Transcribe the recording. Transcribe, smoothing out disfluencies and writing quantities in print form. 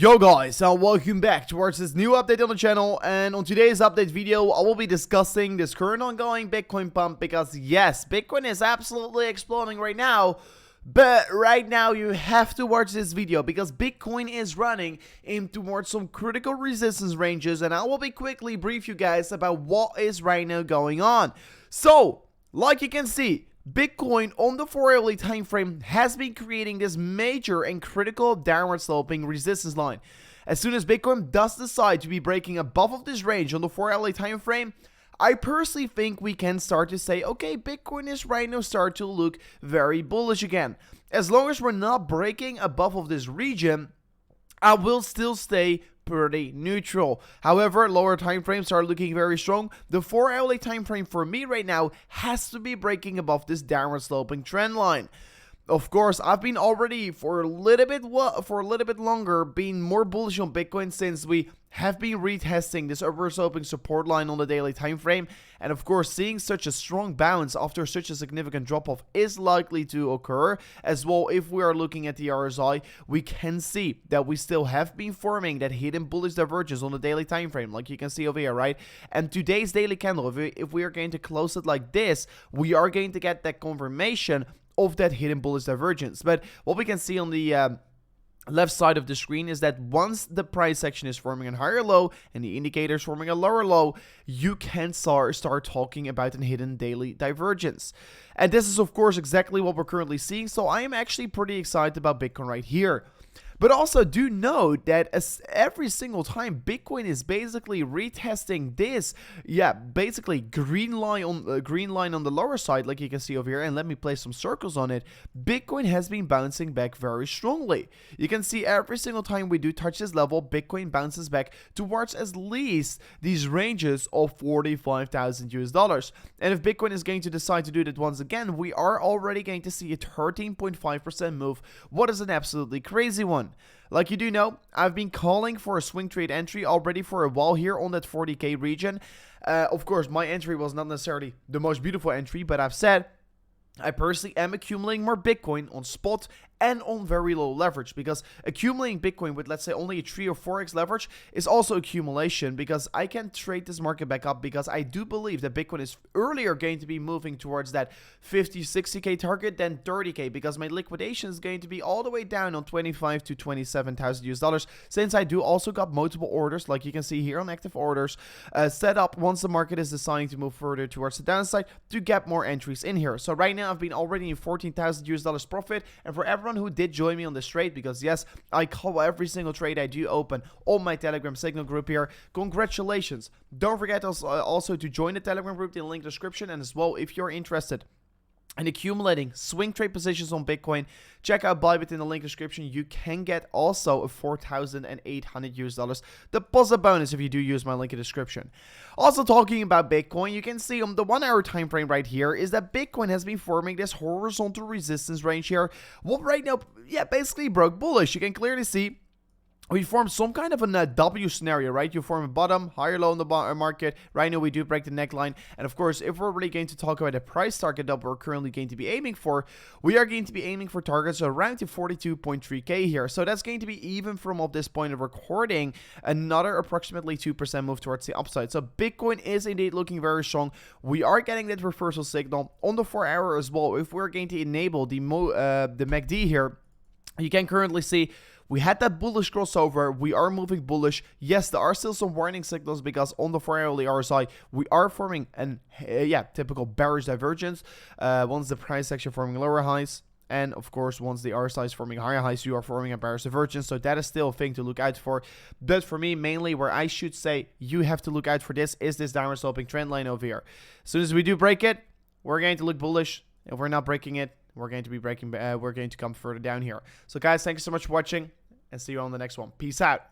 Yo guys, and welcome back towards this new update on the channel. And on today's update video, I will be discussing this current ongoing Bitcoin pump, because yes, Bitcoin is absolutely exploding right now. But right now you have to watch this video because Bitcoin is running in towards some critical resistance ranges, and I will be quickly brief you guys about what is right now going on. So, like you can see, Bitcoin on the 4-hourly time frame has been creating this major and critical downward sloping resistance line. As soon as Bitcoin does decide to be breaking above of this range on the 4-hourly time frame, I personally think we can start to say, okay, Bitcoin is right now start to look very bullish again. As long as we're not breaking above of this region, I will still stay pretty neutral. However, lower time frames are looking very strong. The 4-hourly time frame for me right now has to be breaking above this downward sloping trend line. Of course, I've been already for a little bit longer being more bullish on Bitcoin since we have been retesting this upward sloping support line on the daily time frame, and of course seeing such a strong bounce after such a significant drop off is likely to occur as well. If we are looking at the RSI, we can see that we still have been forming that hidden bullish divergence on the daily time frame, like you can see over here, right? And today's daily candle, if we are going to close it like this, we are going to get that confirmation of that hidden bullish divergence. But what we can see on the left side of the screen is that once the price action is forming a higher low and the indicator is forming a lower low, you can start talking about a hidden daily divergence. And this is of course exactly what we're currently seeing, so I am actually pretty excited about Bitcoin right here. But also do note that every single time Bitcoin is basically retesting this, basically green line on the lower side, like you can see over here, and let me place some circles on it, Bitcoin has been bouncing back very strongly. You can see every single time we do touch this level, Bitcoin bounces back towards at least these ranges of $45,000. And if Bitcoin is going to decide to do that once again, we are already going to see a 13.5% move. What is an absolutely crazy one. Like you do know, I've been calling for a swing trade entry already for a while here on that 40k region. Of course, my entry was not necessarily the most beautiful entry, but I've said I personally am accumulating more Bitcoin on spot and on very low leverage, because accumulating Bitcoin with, let's say, only a 3 or 4x leverage is also accumulation, because I can trade this market back up, because I do believe that Bitcoin is earlier going to be moving towards that 50-60k target than 30k, because my liquidation is going to be all the way down on 25 to 27,000 US dollars, since I do also got multiple orders, like you can see here on active orders, set up once the market is deciding to move further towards the downside to get more entries in here. So right now I've been already in 14,000 US dollars profit, and for everyone who did join me on this trade, because yes, I call every single trade I do open on my Telegram signal group here, congratulations. Don't forget also to join the Telegram group in the link description, and as well, if you're interested in accumulating swing trade positions on Bitcoin, check out Bybit in the link description. You can get also a 4,800 US dollars deposit bonus if you do use my link in the description. Also talking about Bitcoin, you can see on the 1 hour time frame right here is that Bitcoin has been forming this horizontal resistance range here. What right now, basically broke bullish. You can clearly see we form some kind of a W scenario, right? You form a bottom, higher low in the market. Right now, we do break the neckline. And of course, if we're really going to talk about the price target that we're currently going to be aiming for, we are going to be aiming for targets around to 42.3k here. So that's going to be, even from up this point of recording, another approximately 2% move towards the upside. So Bitcoin is indeed looking very strong. We are getting that reversal signal on the 4 hour as well. If we're going to enable the MACD here, you can currently see we had that bullish crossover. We are moving bullish. Yes, there are still some warning signals, because on the 4-hourly RSI, we are forming an typical bearish divergence. Once the price action forming lower highs, and of course, once the RSI is forming higher highs, you are forming a bearish divergence. So that is still a thing to look out for. But for me, mainly where I should say you have to look out for this is this downward sloping trend line over here. As soon as we do break it, we're going to look bullish. If we're not breaking it, we're going to be breaking. We're going to come further down here. So guys, thank you so much for watching, and see you on the next one. Peace out.